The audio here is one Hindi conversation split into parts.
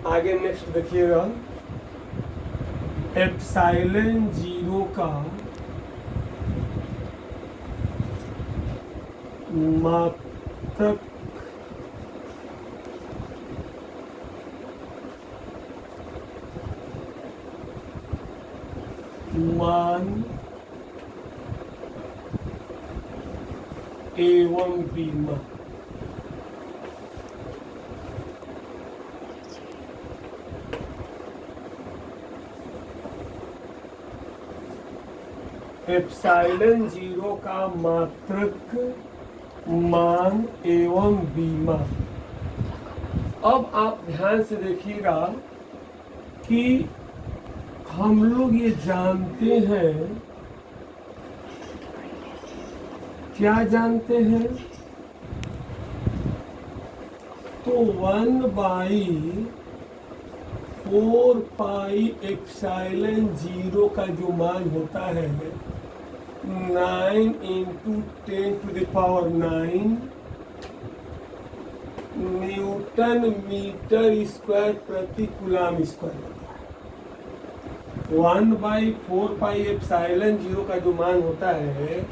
आगे नेक्स्ट देखिएगा, एप्सिलॉन जीरो का मात्रक मान एवं बीमा। एप्सिलॉन जीरो का मात्रक मान एवं बीमा। अब आप ध्यान से देखिएगा कि हम लोग ये जानते हैं, क्या जानते हैं, तो 1/4 एप्सिलॉन जीरो का जो मान होता है 9 × 10⁹ न्यूटन मीटर स्क्वायर प्रति कूलम स्क्वायर। 1/4 एप्सिलॉन जीरो का जो मान होता है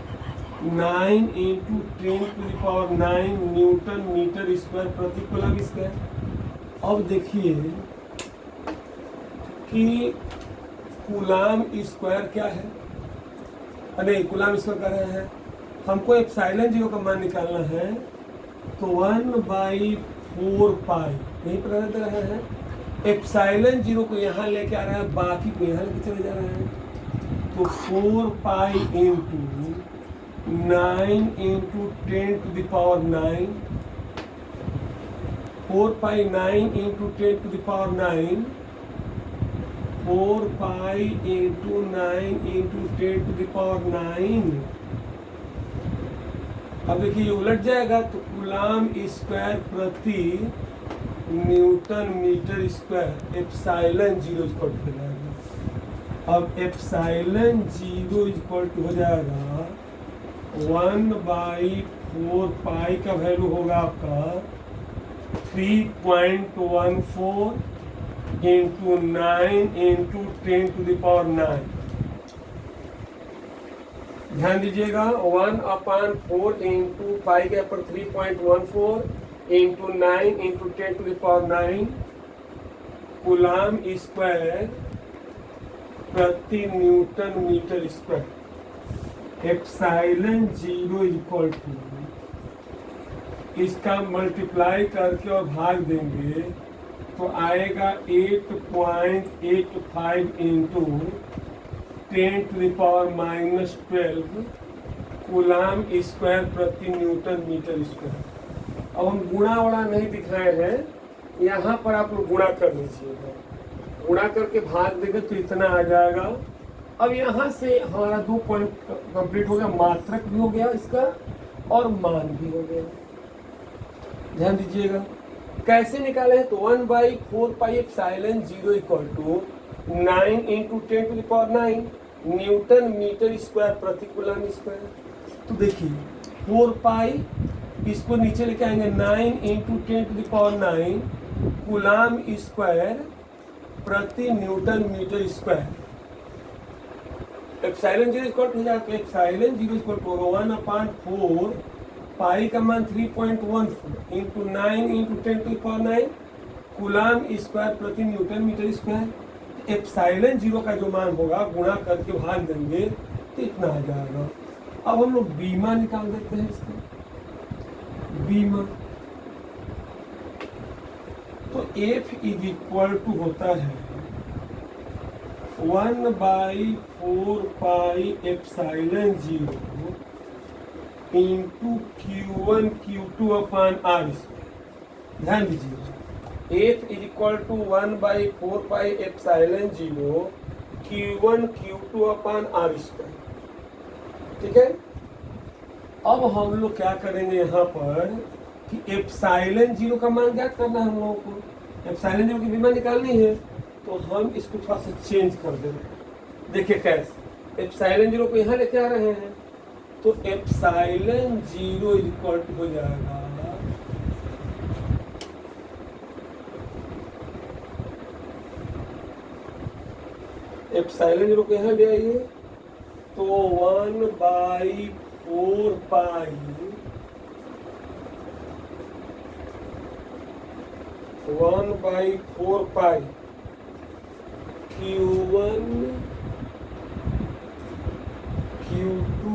9 × 10⁹ न्यूटन मीटर स्क्वायर प्रति कूलम स्क्वायर। अब देखिए कि कूलम स्क्वायर क्या है, नहीं कूलम स्क्वायर कर रहे हैं, हमको एप्सिलॉन जीरो का मान निकालना है, तो 1/4 यही पर रह रहे हैं। एप्सिलॉन जीरो को यहाँ लेके आ रहे हैं, बाकी को यहाँ लेके चले जा रहे हैं, तो 4 × 9 × 10⁹ 4 9 × 10⁹ 4 × 9 × 10⁹। अब देखिए ये उलट जाएगा, तो कूलम स्क्वायर प्रति newton meter square epsilon zero equal हो जाएगा। अब एप्सिलॉन जीरो इक्वल हो जाएगा 1/4 का वैल्यू होगा आपका 3.14 × 9 × 10⁹। ध्यान दीजिएगा, 1/4 × पाई के ऊपर 3.14 × 9 × 10⁹ कूलम स्क्वायर प्रति newton meter square. Epsilon zero equal to, इसका मल्टीप्लाई करके और भाग देंगे तो आएगा 8.85 × 10⁻⁻12 कूलम स्क्वायर प्रति न्यूटन मीटर स्क्वायर। अब हम गुणा वड़ा नहीं दिखाए हैं, यहाँ पर आप लोग गुणा कर लीजिएगा, गुणा करके भाग देंगे तो इतना आ जाएगा। अब यहाँ से हमारा 2 पॉइंट कंप्लीट हो गया, मात्रक भी हो गया इसका और मान भी हो गया। ध्यान दीजिएगा कैसे निकाले हैं, तो 1/4 epsilon zero equal to 9 × 10⁹ newton meter square प्रति कूलम स्क्वायर। तो देखिए 4 इसको नीचे लेके आएंगे, 9 × 10⁹ कूलम स्क्वायर प्रति newton meter square. Epsilon zero equal हो जाएगा, epsilon zero equal to 1/4 pi का मान 3.14 × 9 × 10⁹ कूलम स्क्वायर प्रति newton meter square. Epsilon zero का जो मान होगा गुणा करके भाग देंगे तो इतना आ जाएगा। अब हम लोग बीमा निकाल देते हैं इसका, बीमा तो F = होता है 1/4 epsilon zero into Q1 Q2/R²। ध्यान दीजिए F = 1/4 epsilon zero Q1 Q2/R²। ठीक है, अब हम लोग क्या करेंगे यहाँ पर कि एप्सिलॉन जीरो का मान ज्ञात करना है हम लोगों को, एप्सिलॉन जीरो की बीमा निकालनी है, तो हम इसको थोड़ा सा चेंज कर देंगे। देखिए कैसे, एप्सिलॉन जीरो को यहाँ लेके आ रहे हैं, तो एप्सिलॉन जीरो इक्वल टू हो जाएगा एप्सिलॉन जीरो को यहाँ ले आइए, तो 1/4 पाई 1/4 पाई Q1 Q2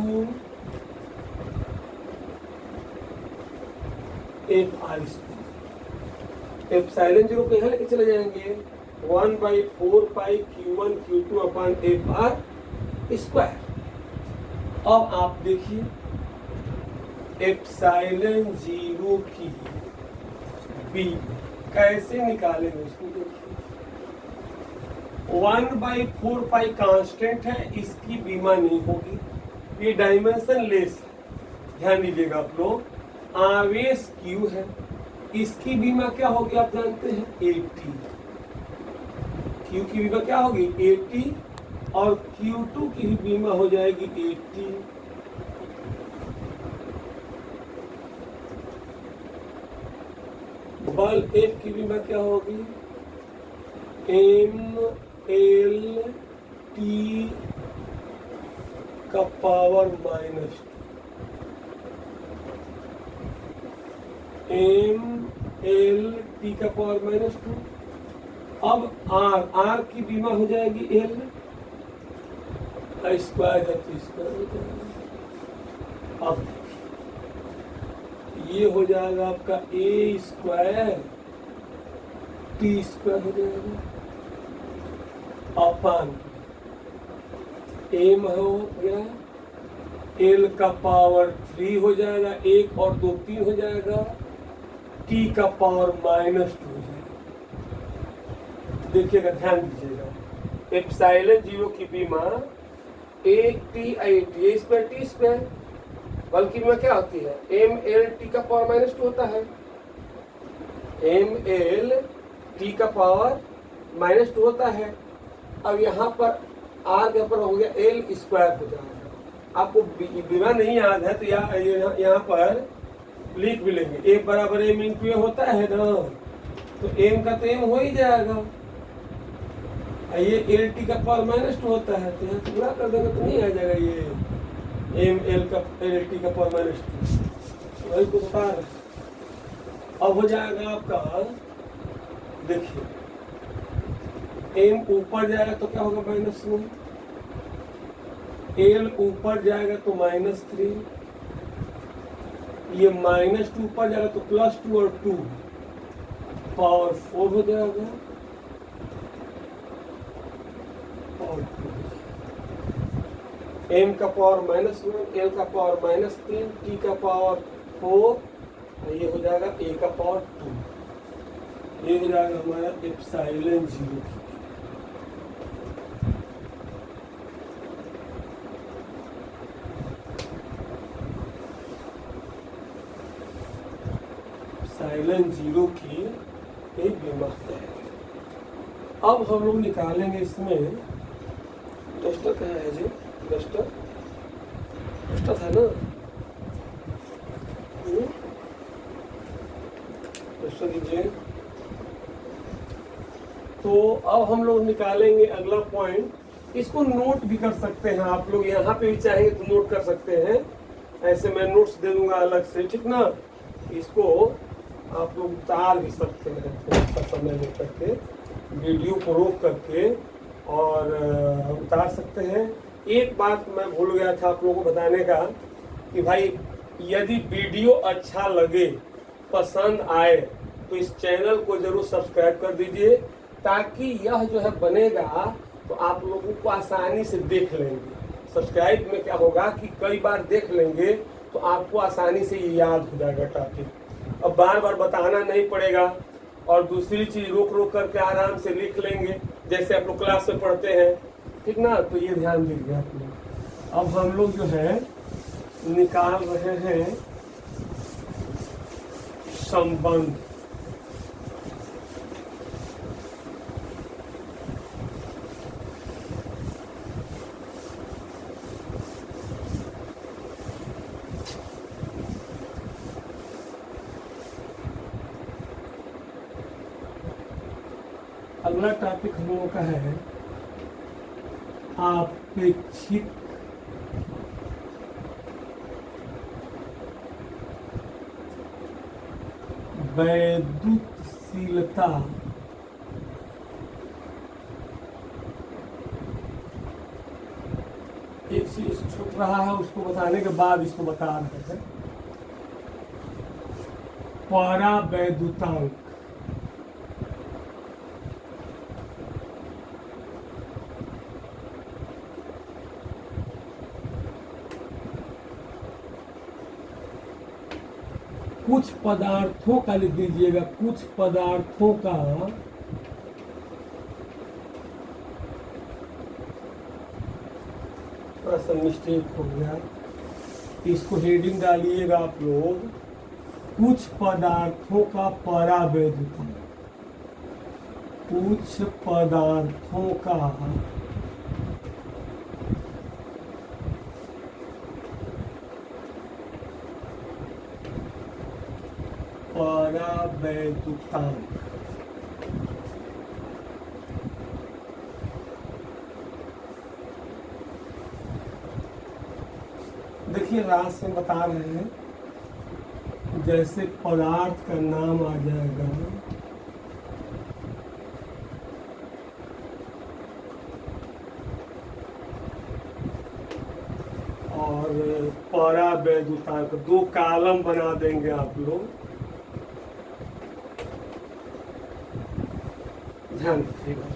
FR square. Epsilon zero को यहाँ लेके चले जाएंगे, 1/4 पाई Q1 Q2 upon FR square. अब आप देखिए एप्सिलॉन जीरो की बी कैसे निकालेंगे उसको देखिए। 1/4 पाई कांस्टेंट है, इसकी बीमा नहीं होगी, ये डायमेंशन लेस है। ध्यान दीजिएगा आप लोग, आवेश Q है, इसकी बीमा क्या होगी आप जानते हैं 80। Q की बीमा क्या होगी 80 और Q2 की भी बीमा हो जाएगी 80। बल F की बीमा क्या होगी MLT का पावर -2, MLT का पावर -2। अब R की बीमा हो जाएगी L, स्क्वायर है तो स्क्वायर हो जाएगा। अब ये हो जाएगा आपका A स्क्वायर T स्क्वायर हो जाएगा अपान M हो गया, L का पावर 3 हो जाएगा, 1 और 2 3 हो जाएगा, T का पावर -2 हो जाएगा। देखिएगा, ध्यान दीजिएगा, एप्सिलॉन जीरो की बीमा 1T स्क्वायर T स्क्वायर, बल्कि बीमा क्या होती है MLT का पावर -2 होता है, MLT का पावर -2 होता है। अब यहाँ पर R के ऊपर हो गया L स्क्वायर हो जाएगा। आपको बीमा नहीं याद है तो यहाँ पर लिख भी लेंगे, एक बराबर M इंटू ए होता है ना, तो M का तो M हो ही जाएगा, ये LT का पावर -2 होता है, तो यहाँ पूरा कर देंगे तो नहीं आ जाएगा ये ML का LT का पावर -2, वही तो बता रहे। अब हो जाएगा आपका, देखिए M ऊपर जाएगा तो क्या होगा -1, L ऊपर जाएगा तो -3, ये -2 ऊपर जाएगा तो +2 और 2 पावर 4 हो जाएगा और 2। M का पावर -1, L का पावर -3, T का पावर 4, ये हो जाएगा A का पावर 2। ये हो जाएगा हमारा एप्सिलॉन जीरो। एप्सिलॉन जीरो की एक बीमा है। अब हम लोग निकालेंगे इसमें डस्टर कहाँ है जी, डस्टर था ना, डस्टर दीजिए। तो अब हम लोग निकालेंगे अगला पॉइंट, इसको नोट भी कर सकते हैं आप लोग, यहाँ पे भी चाहेंगे तो नोट कर सकते हैं, ऐसे मैं नोट्स दे दूंगा अलग से, ठीक ना। इसको आप लोग उतार भी सकते हैं, थोड़ा सा समय लेकर के वीडियो को रोक करके और उतार सकते हैं। एक बात मैं भूल गया था आप लोगों को बताने का कि भाई यदि वीडियो अच्छा लगे, पसंद आए, तो इस चैनल को जरूर सब्सक्राइब कर दीजिए, ताकि यह जो है बनेगा तो आप लोगों को आसानी से देख लेंगे। सब्सक्राइब में क्या होगा कि कई बार देख लेंगे तो आपको आसानी से ये याद हो जाएगा टॉपिक, अब बार बार बताना नहीं पड़ेगा। और दूसरी चीज रोक रोक करके आराम से लिख लेंगे, जैसे आप लोग क्लास में पढ़ते हैं, ठीक ना। तो ये ध्यान दीजिए आप लोग। अब हम लोग जो है निकाल रहे हैं संबंध। अगला टॉपिक हम लोगों का है आपेक्षिक वैद्युतशीलता एक चीज छूट रहा है, उसको बताने के बाद इसको बता रहे हैं। परावैद्युतांक कुछ पदार्थों का लिख दीजिएगा, कुछ पदार्थों का थोड़ा सा मिस्टेक हो गया, इसको हेडिंग डालिएगा आप लोग, कुछ पदार्थों का परावैद्युतांक, कुछ पदार्थों का परावैद्युतांक। देखिए रास में बता रहे हैं, जैसे पदार्थ का नाम आ जाएगा, और परावैद्युतांक दो कॉलम बना देंगे आप लोग, ध्यान रखिएगा।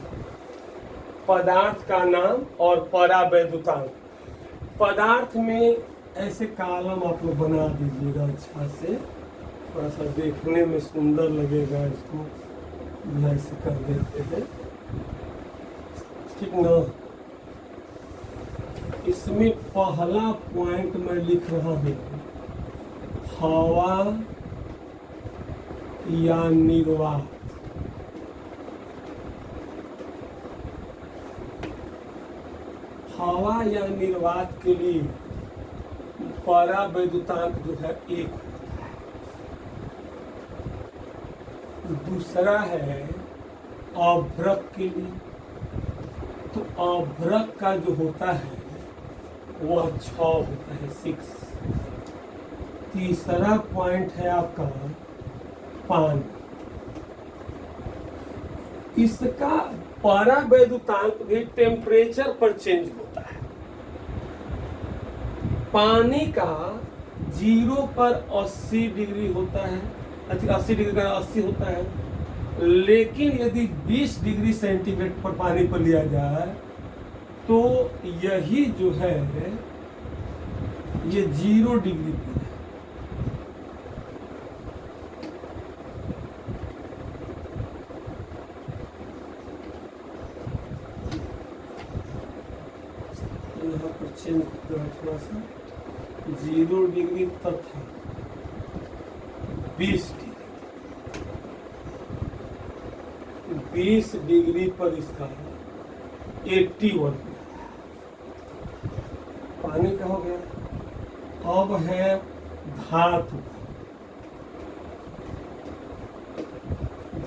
पदार्थ का नाम और परावैद्युतांक, पदार्थ में ऐसे कॉलम आप लोग बना दीजिएगा अच्छा से, थोड़ा सा देखने में सुंदर लगेगा, इसको ऐसे कर देते हैं, ठीक ना। इसमें पहला पॉइंट मैं लिख रहा हूँ, हवा या निर्वात। हवा या निर्वात के लिए परावैद्युतांक जो है एक होता है। दूसरा है अभ्रक के लिए, तो अभ्रक का जो होता है वह 6 होता है, 6। तीसरा पॉइंट है आपका पानी। इसका परावैद्युतांक भी टेम्परेचर पर चेंज होता है। पानी का 0 पर 80 डिग्री होता है, 80 डिग्री का 80 होता है, लेकिन यदि 20 डिग्री सेंटीग्रेड पर पानी को लिया जाए तो यही जो है ये 0 डिग्री पर है। यहाँ पर चेंज थोड़ा सा, 0 डिग्री तथा 20 डिग्री, 20 डिग्री पर इसका 81 पानी का हो गया। अब है धातु।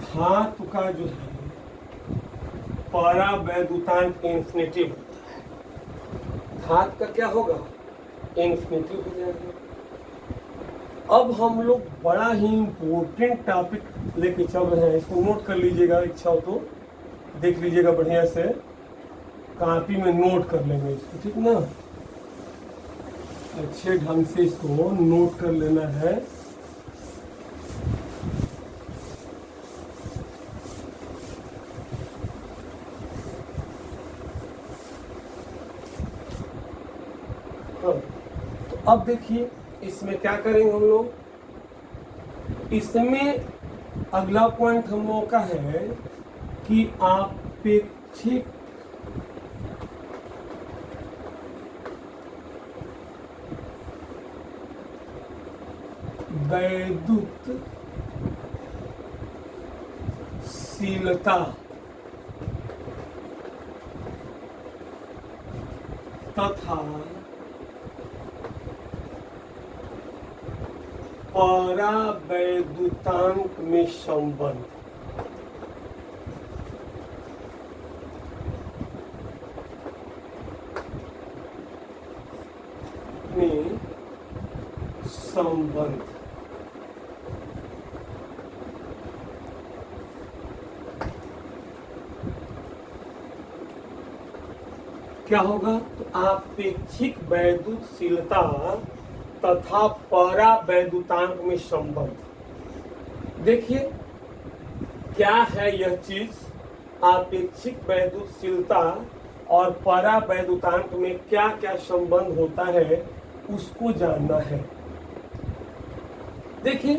धातु का जो है परावैद्युतांक इंफिनिटिव होता है। धातु का क्या होगा, इंफिनिटिव हो जाएगा। अब हम लोग बड़ा ही इम्पोर्टेंट टॉपिक लेके चल रहे हैं, इसको नोट कर लीजिएगा, इच्छा हो तो देख लीजिएगा, बढ़िया से कॉपी में नोट कर लेंगे इसको, ठीक ना। अच्छे ढंग से इसको नोट कर लेना है। तो अब देखिए इसमें क्या करेंगे हम लोग। इसमें अगला पॉइंट हम लोगों का है कि आपेक्षिक वैद्युतशीलता तथा परावैद्युतांक में संबंध। में संबंध। क्या होगा? तो आपेक्षिक वैद्युतशीलता तथा परावैद्युतांक में संबंध। देखिए क्या है यह चीज, आपेक्षिक वैद्युतशीलता और परावैद्युतांक में क्या क्या संबंध होता है उसको जानना है। देखिए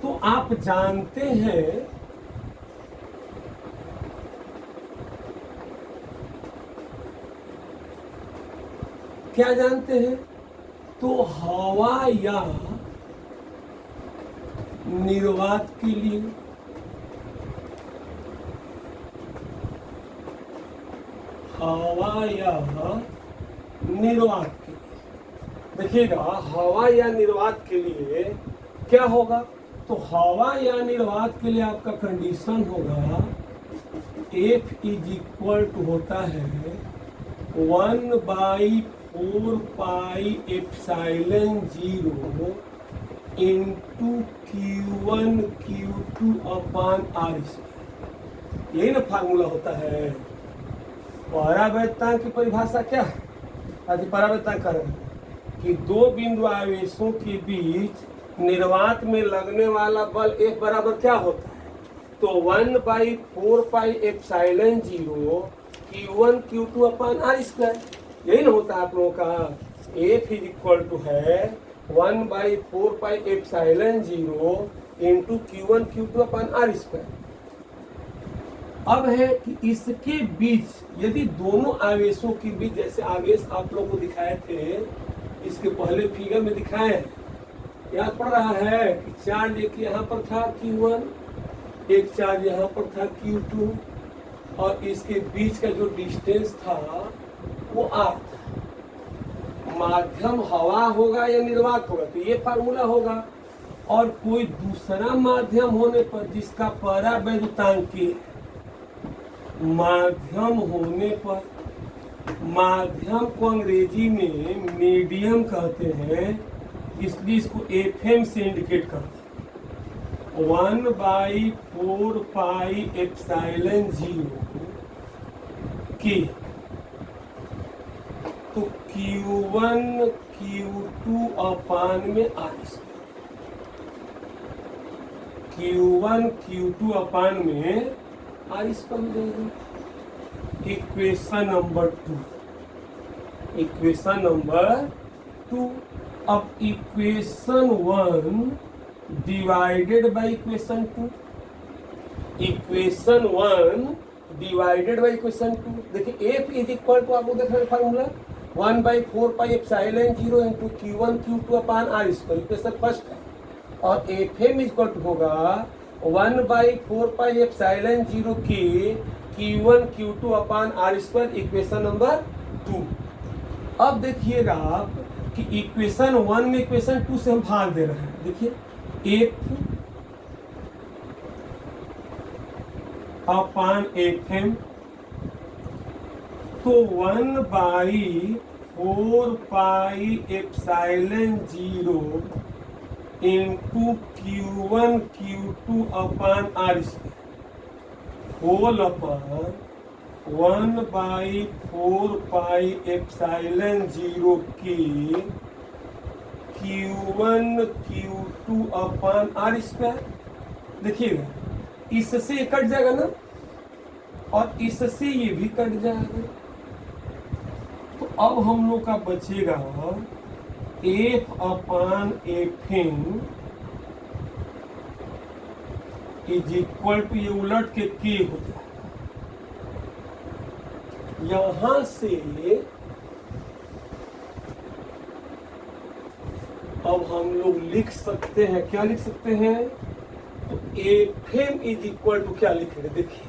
तो आप जानते हैं क्या जानते हैं? तो हवा या निर्वात के लिए हवा या निर्वात के लिए देखिएगा, हवा या निर्वात के लिए क्या होगा? तो हवा या निर्वात के लिए आपका कंडीशन होगा F इज इक्वल टू होता है 1/4 pi epsilon 0 into Q1 Q2 upon R square. यही ना फार्मूला होता है। परावैद्युतांक की परिभाषा क्या है? परावैद्युतांक कर रहे हैं कि दो बिंदु आवेशों के बीच निर्वात में लगने वाला बल F बराबर क्या होता है? तो 1/4 pi epsilon 0 Q1 Q2 upon R square. यही ना होता है आप लोगों का। F इज इक्वल टू है 1/4 pi epsilon 0 into Q1 Q2 upon R square. अब है कि इसके बीच यदि दोनों आवेशों के बीच, जैसे आवेश आप लोगों को दिखाए थे इसके पहले फिगर में दिखाए हैं, याद पड़ रहा है कि चार्ज एक यहाँ पर था Q1, एक चार्ज यहाँ पर था Q2 और इसके बीच का जो डिस्टेंस था वो R था। माध्यम हवा होगा या निर्वात होगा तो ये फार्मूला होगा। और कोई दूसरा माध्यम होने पर जिसका परावैद्युतांक है, माध्यम होने पर, माध्यम को अंग्रेजी में मीडियम कहते हैं, इसलिए इसको FM से इंडिकेट करते हैं। 1/4 पाई एप्सिलॉन 0 के तो Q1 Q2 अपान में R स्क्वायर। Q1 Q2 अपान में R स्क्वायर जाएगा। Equation number 2। Equation number 2। अब equation 1 divided by equation 2। Equation 1 divided by equation 2। देखिए F इज इक्वल टू, आपको देख रहे हैं formula 1/4 pi epsilon 0 into Q1 Q2 upon R square. Equation first है। और FM इज इक्वल टू होगा 1/4 पाई एप्सिलॉन 0 के Q1 Q2 upon R square. Equation number 2। अब देखिएगा आप कि इक्वेशन 1 में इक्वेशन 2 से हम भाग दे रहे हैं। देखिए F अपान FM तो 1/4 pi epsilon 0 into Q1 Q2 upon R square whole upon 1/4 pi epsilon 0 के Q1 Q2 upon R square. देखिएगा इससे ये कट जाएगा ना, और इससे ये भी कट जाएगा। तो अब हम लोग का बचेगा F upon FM is equal to, ये उलट के K हो जाएगा। यहां से अब हम लोग लिख सकते हैं, क्या लिख सकते हैं? तो FM इज इक्वल टू क्या लिखेंगे? देखिए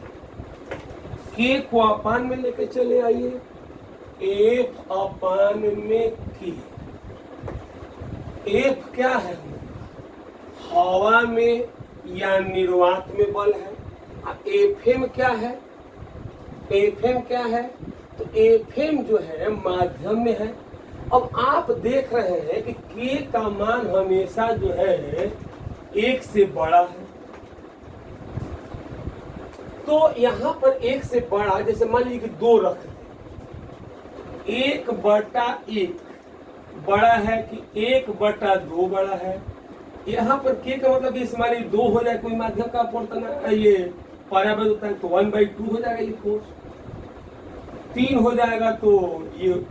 K को अपान में लेके चले आइए, F अपान में K। F क्या है? हवा में या निर्वात में बल है। FM क्या है? FM क्या है? तो FM जो है माध्यम में है। अब आप देख रहे हैं कि के का मान हमेशा जो है 1 से बड़ा है। तो यहां पर 1 से बड़ा, जैसे मान लीजिए कि 2 रख दें, 1/1 बड़ा है कि 1/2 बड़ा है। यहाँ पर के का मतलब इस मान लीजिए 2 हो जाए, कोई माध्यम का अपवर्तन ये परावर्त होता है तो 1/2 हो जाएगा ये फोर्स। 3 हो जाएगा तो ये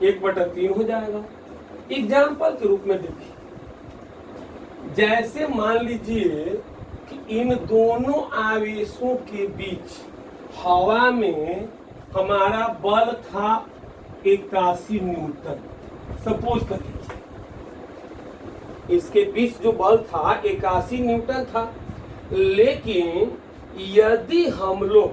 1/3 हो जाएगा। एग्जाम्पल के रूप में देखिए, जैसे मान लीजिए कि इन दोनों आवेशों के बीच हवा में हमारा बल था 81 न्यूटन, सपोज कर लीजिए इसके बीच जो बल था 81 न्यूटन था। लेकिन यदि हम लोग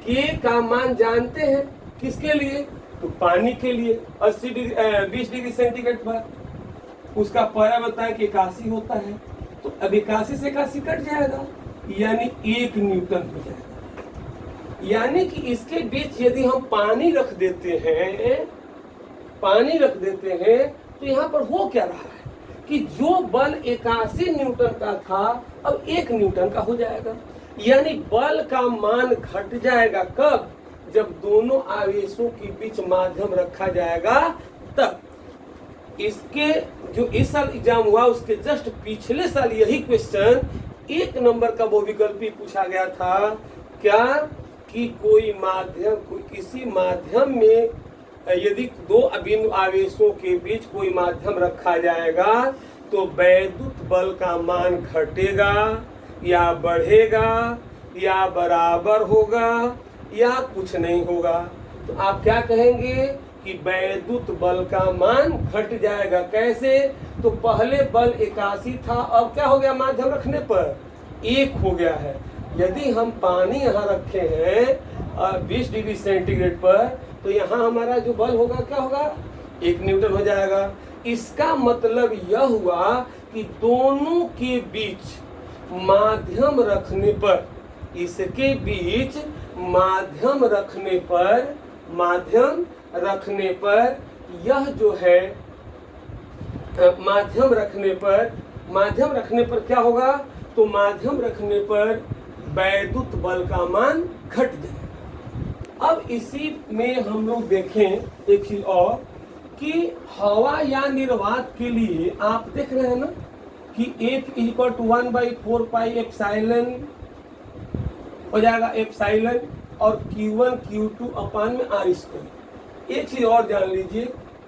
के का मान जानते हैं किसके लिए, तो पानी के लिए 20 डिग्री सेंटीग्रेड पर उसका परावर्तन बताया कि 81 होता है, तो अब 81 से 81 कट जाएगा, यानी 1 न्यूटन हो जाएगा। यानी कि इसके बीच यदि हम पानी रख देते हैं तो यहाँ पर हो क्या रहा है कि जो बल 81 न्यूटन का था अब 1 न्यूटन का हो जाएगा। यानी बल का मान घट जाएगा कब, जब दोनों आवेशों के बीच माध्यम रखा जाएगा तब। इसके जो इस साल एग्जाम हुआ उसके जस्ट पिछले साल यही क्वेश्चन 1 नंबर का वो विकल्पी पूछा गया था, क्या कि कोई किसी माध्यम में यदि 2 अभिन्न आवेशों के बीच कोई माध्यम रखा जाएगा तो वैद्युत बल का मान घटेगा या बढ़ेगा या बराबर होगा या कुछ नहीं होगा। तो आप क्या कहेंगे कि वैद्युत बल का मान घट जाएगा। कैसे, तो पहले बल 81 था, अब क्या हो गया, माध्यम रखने पर 1 हो गया है। यदि हम पानी यहाँ रखे हैं 20 डिग्री सेंटीग्रेड पर, तो यहाँ हमारा जो बल होगा क्या होगा, 1 न्यूटन हो जाएगा। इसका मतलब यह हुआ कि दोनों के बीच माध्यम रखने पर, इसके बीच माध्यम रखने पर यह जो है माध्यम रखने पर क्या होगा, तो माध्यम रखने पर वैद्युत बल का मान घट जाएगा। अब इसी में हम लोग देखें एक चीज और कि हवा या निर्वात के लिए आप देख रहे हैं ना कि 1 = 1/4 एप्सिलॉन हो जाएगा, एप्सिलॉन और Q1 Q2 अपान में R²। एक चीज और जान लीजिए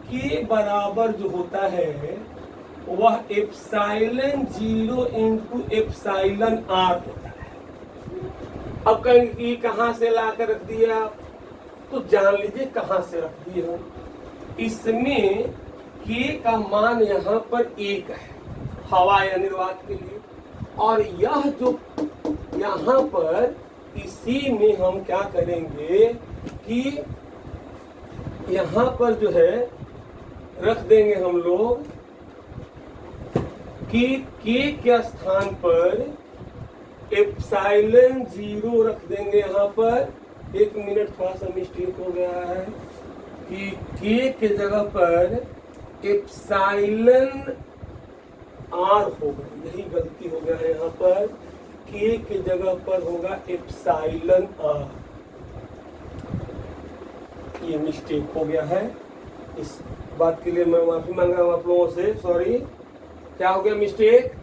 कि बराबर जो होता है वह ε0 × εr होता है। अब कहेंगे कि कहाँ से ला कर रख दिया, तो जान लीजिए कहाँ से रख दिए हम। इसमें के का मान यहाँ पर 1 है हवा या निर्वात के लिए, और यह जो यहाँ पर इसी में हम क्या करेंगे कि यहाँ पर जो है रख देंगे हम लोग कि के स्थान पर ε0 रख देंगे। यहाँ पर 1 मिनट थोड़ा सा मिस्टेक हो गया है कि के जगह पर एप्सिलॉन r होगा, यही गलती हो गया है। यहाँ पर के जगह पर होगा एप्सिलॉन r, ये मिस्टेक हो गया है। इस बात के लिए मैं माफी मांग रहा हूँ आप लोगों से, सॉरी। क्या हो गया मिस्टेक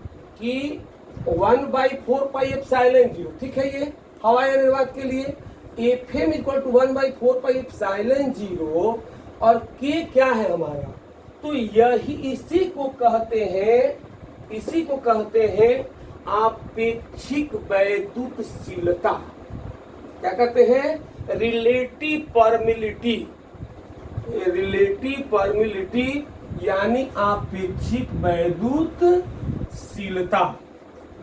कि 1/4 एप्सिलॉन 0, ठीक है, ये हवा या निर्वात के लिए। Fm = 1/4 एप्सिलॉन 0 और के क्या है हमारा, तो यही इसी को कहते हैं आपेक्षिक वैद्युतशीलता। क्या कहते हैं, रिलेटिव परमिलिटी यानी आपेक्षिक वैद्युतशीलता,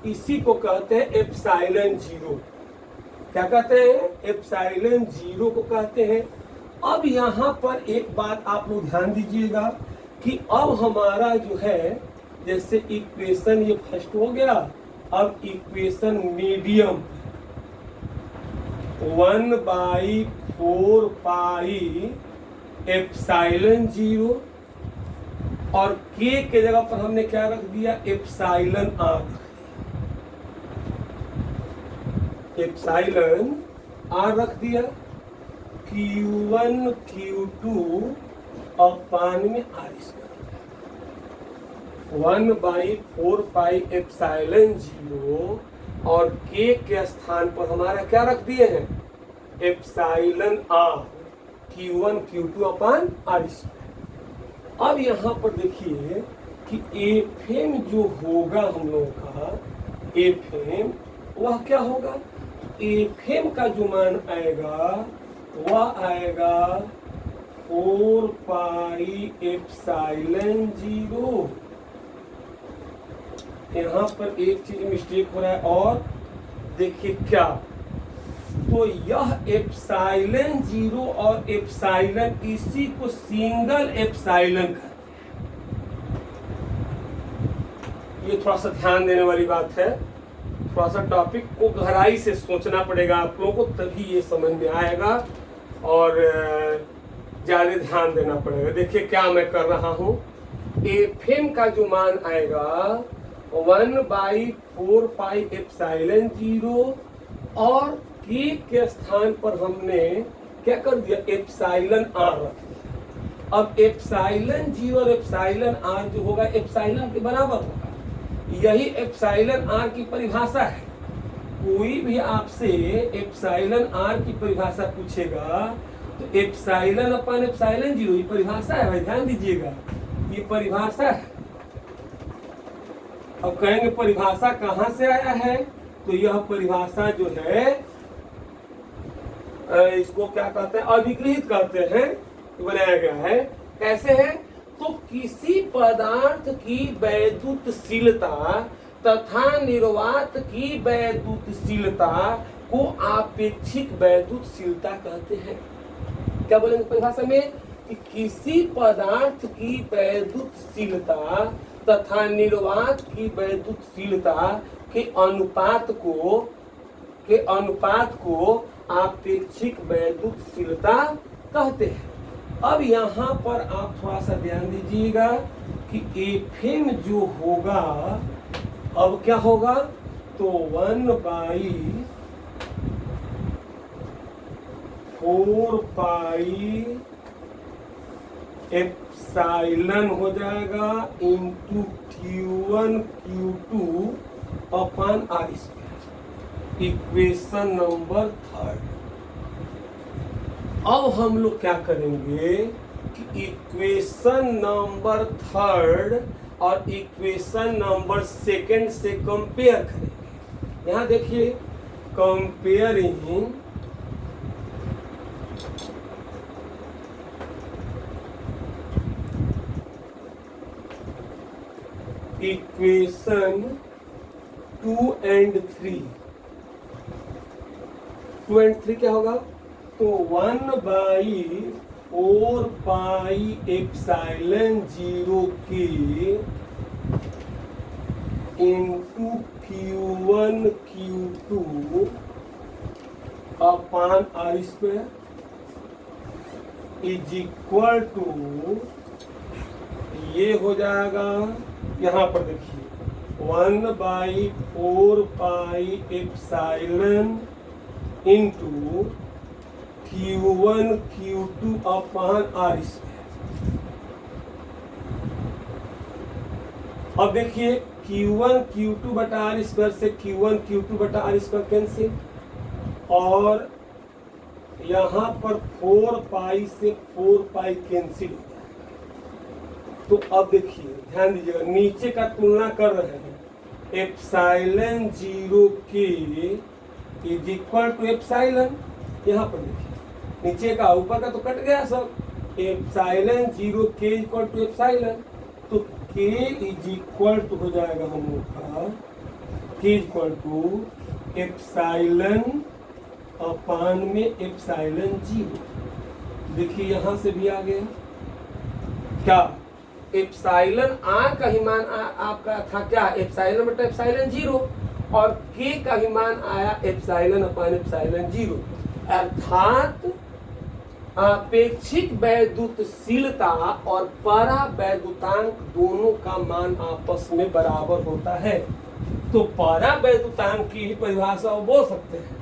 इसी को कहते हैं एप्सिलॉन 0। क्या कहते हैं, एप्सिलॉन 0 को कहते हैं। अब यहाँ पर एक बात आप लोग ध्यान दीजिएगा कि अब हमारा जो है जैसे इक्वेशन ये फर्स्ट हो गया, अब इक्वेशन मीडियम 1/4 एप्साइलन 0 और के जगह पर हमने क्या रख दिया, एप्साइलन आर। एप्साइलन आर रख दिया, Q1 Q2 अपान में आर स्क्वायर 1/4 पाई एप्साइलन 0 और के स्थान पर हमारा क्या रख दिए हैं, epsilon R Q1 Q2 upon R square. अब यहाँ पर देखिए कि एफएम जो होगा हम लोगों का, एफएम वह क्या होगा, एफएम का जो मान आएगा वह आएगा 4 पाई एप्साइलन 0। यहाँ पर एक चीज मिस्टेक हो रहा है, और देखिए क्या, तो यह एप्साइलन 0 और एप्साइलन, इसी को सिंगल एप्साइलन कहते हैं। ये थोड़ा सा ध्यान देने वाली बात है, थोड़ा सा टॉपिक को गहराई से सोचना पड़ेगा आप लोगों को, तभी ये समझ में आएगा और ज्यादा ध्यान देना पड़ेगा। देखिए क्या मैं कर रहा हूँ, एफएम का जो मान आएगा 1/4 पाई एप्साइलन 0 और के स्थान पर हमने क्या कर दिया, एप्साइलन आर रख दिया। अब एप्साइलन 0 और एप्साइलन आर जो होगा एप्साइलन के बराबर होगा, यही एप्साइलन आर की परिभाषा है। कोई भी आपसे एप्साइलन आर की परिभाषा पूछेगा तो एप्साइलन अपन एप्साइलन 0 ये परिभाषा है भाई, ध्यान दीजिएगा, ये परिभाषा है। अब कहेंगे परिभाषा कहाँ से आया है, तो यह परिभाषा जो है इसको क्या कहते हैं, अभिगृहित कहते हैं, बनाया गया है। कैसे है, तो किसी पदार्थ की वैद्युतशीलता तथा निर्वात की वैद्युतशीलता को आपेक्षिक वैद्युतशीलता कहते हैं। क्या बोलेंगे परिभाषा में, कि किसी पदार्थ की वैद्युतशीलता तथा निर्वात की वैद्युतशीलता के अनुपात को आपेक्षिक वैद्युतशीलता कहते हैं। अब यहाँ पर आप थोड़ा सा ध्यान दीजिएगा कि एफएम जो होगा, अब क्या होगा, तो 1/4 पाई एप्साइलन हो जाएगा into Q1 Q2 upon R square, equation number 3। अब हम लोग क्या करेंगे कि इक्वेशन नंबर 3 और इक्वेशन नंबर 2 से कंपेयर करेंगे। यहाँ देखिए, कंपेयरिंग इक्वेशन 2 and 3। 2 and 3 क्या होगा, तो 1/4 पाई एप्साइलन 0 के into Q1 Q2 upon R square is equal to, ये हो जाएगा, यहाँ पर देखिए 1/4 pi epsilon into Q1 Q2 upon R square. अब देखिए Q1 Q2 बटा आर स्क्वायर से Q1 Q2 बटा आर स्क्वायर कैंसिल, और यहाँ पर 4 पाई से 4 पाई कैंसिल हो जाएगा। तो अब देखिए ध्यान दीजिएगा, नीचे का तुलना कर रहे हैं, एप्साइलन 0 के इज इक्वल टू एप्साइलन, यहाँ पर देखिए नीचे का ऊपर का तो कट गया सब, एप्साइलन 0 के इक्वल टू एप्साइलन, तो के इज इक्वल टू हो जाएगा हम लोग का, के इक्वल टू एप्साइलन अपान में एप्साइलन 0। देखिए यहाँ से भी आ गया, क्या एप्साइलन आर का ही मान आपका था क्या, एप्साइलन बटा एप्साइलन 0, और के का ही मान आया एप्साइलन अपान एप्साइलन 0। अर्थात आपेक्षिक वैद्युतशीलता और परावैद्युतांक दोनों का मान आपस में बराबर होता है। तो परावैद्युतांक की परिभाषा बोल सकते हैं,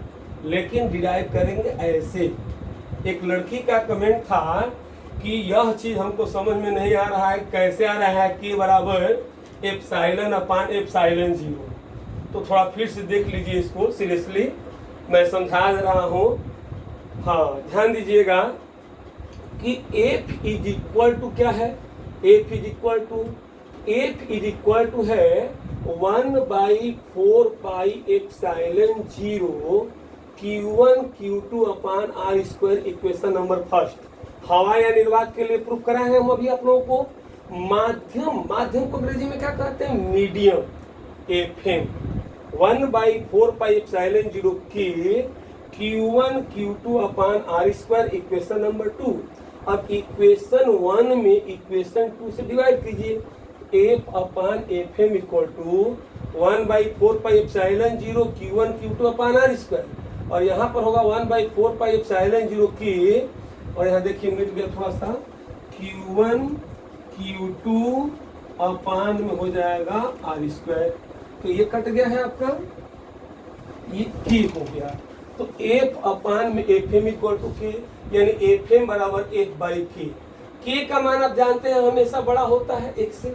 लेकिन डिराइव करेंगे ऐसे। एक लड़की का कमेंट था कि यह चीज हमको समझ में नहीं आ रहा है, कैसे आ रहा है कि बराबर एप्सिलॉन अपान एप्सिलॉन 0। तो थोड़ा फिर से देख लीजिए इसको सीरियसली, मैं समझा रहा हूँ। हाँ, ध्यान दीजिएगा कि F इज इक्वल टू क्या है, F इज इक्वल टू है 1/4 pi epsilon 0 Q1 Q2 upon R square. Equation number first हवा या निर्वात के लिए प्रूफ कराए हैं हम अभी आप लोगों को। माध्यम को अंग्रेजी में क्या कहते हैं, मीडियम, FM 1/4 पाई एप्सिलॉन 0 की Q1 Q2 upon R square. Equation number 2। अब इक्वेशन 1 में इक्वेशन 2 से डिवाइड कीजिए। F upon FM equal to 1/4 pi epsilon 0 Q1 Q2 upon R square, और यहाँ पर होगा 1/4 पाई एप्सिलॉन 0 की, और यहाँ देखिए मिट गया थोड़ा सा, Q1 Q2 अपान में हो जाएगा R स्क्वायर। तो ये कट गया है आपका, ये K हो गया। तो F अपान में FM इक्वल टू K, यानी FM बराबर F/K। K का मान आप जानते हैं हमेशा बड़ा होता है 1 से।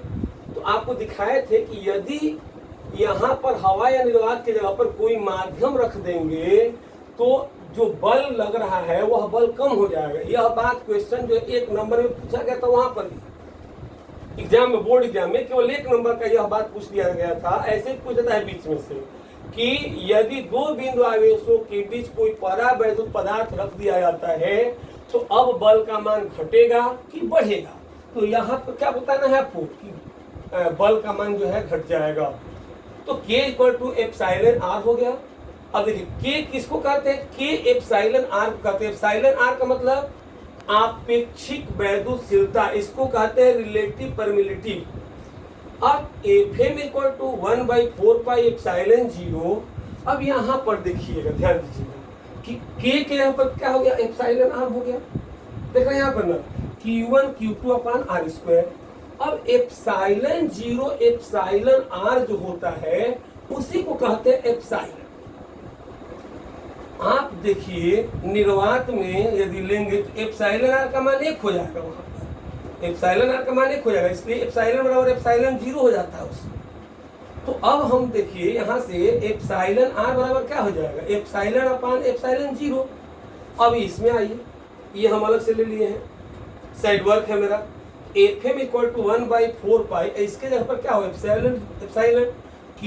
तो आपको दिखाए थे कि यदि यहाँ पर हवा या निर्वात की जगह पर कोई माध्यम रख देंगे तो जो बल लग रहा है वह बल कम हो जाएगा। यह बात क्वेश्चन जो 1 नंबर में पूछा गया था, वहां पर एग्जाम में, बोर्ड एग्जाम में केवल 1 नंबर का यह बात पूछ दिया गया था। ऐसे पूछता है बीच में से कि यदि 2 बिंदु आवेशों के बीच कोई परावैद्युत पदार्थ रख दिया जाता है तो अब बल का मान घटेगा कि बढ़ेगा। तो यहाँ पर क्या बताना है आपको कि बल का मान जो है घट जाएगा। तो K equal to epsilon R हो गया। अब देखिए K किसको कहते हैं, K एप्सिलॉन R को कहते हैं। एप्सिलॉन R का मतलब आपेक्षिक वैद्युतशीलता, इसको कहते हैं रिलेटिव परमिलिटी। अब FM equal to 1/4 pi epsilon 0। अब यहाँ पर देखिएगा, ध्यान दीजिएगा कि K के यहाँ पर क्या हो गया, एप्सिलॉन R हो गया। देख रहे हैं यहाँ पर ना, Q1 Q2 upon R square. अब एप्सिलॉन 0 एप्सिलॉन R जो होता है उसी को कहते हैं एप्सिलॉन। आप देखिए निर्वात में यदि लेंगे तो एप्सिलॉन R का मान 1 हो जाएगा, वहां पर एप्सिलॉन R का मान 1 हो जाएगा, इसलिए एप्सिलॉन बराबर एप्सिलॉन 0 हो जाता है उसमें। तो अब हम देखिए यहाँ से एप्सिलॉन R बराबर क्या हो जाएगा, एप्सिलॉन अपान एप्सिलॉन 0। अब इसमें आइए, ये हम अलग से ले लिए हैं, साइड वर्क है मेरा। FM इक्वल टू 1/4 पाई, इसके जगह पर क्या हो एप्सिलॉन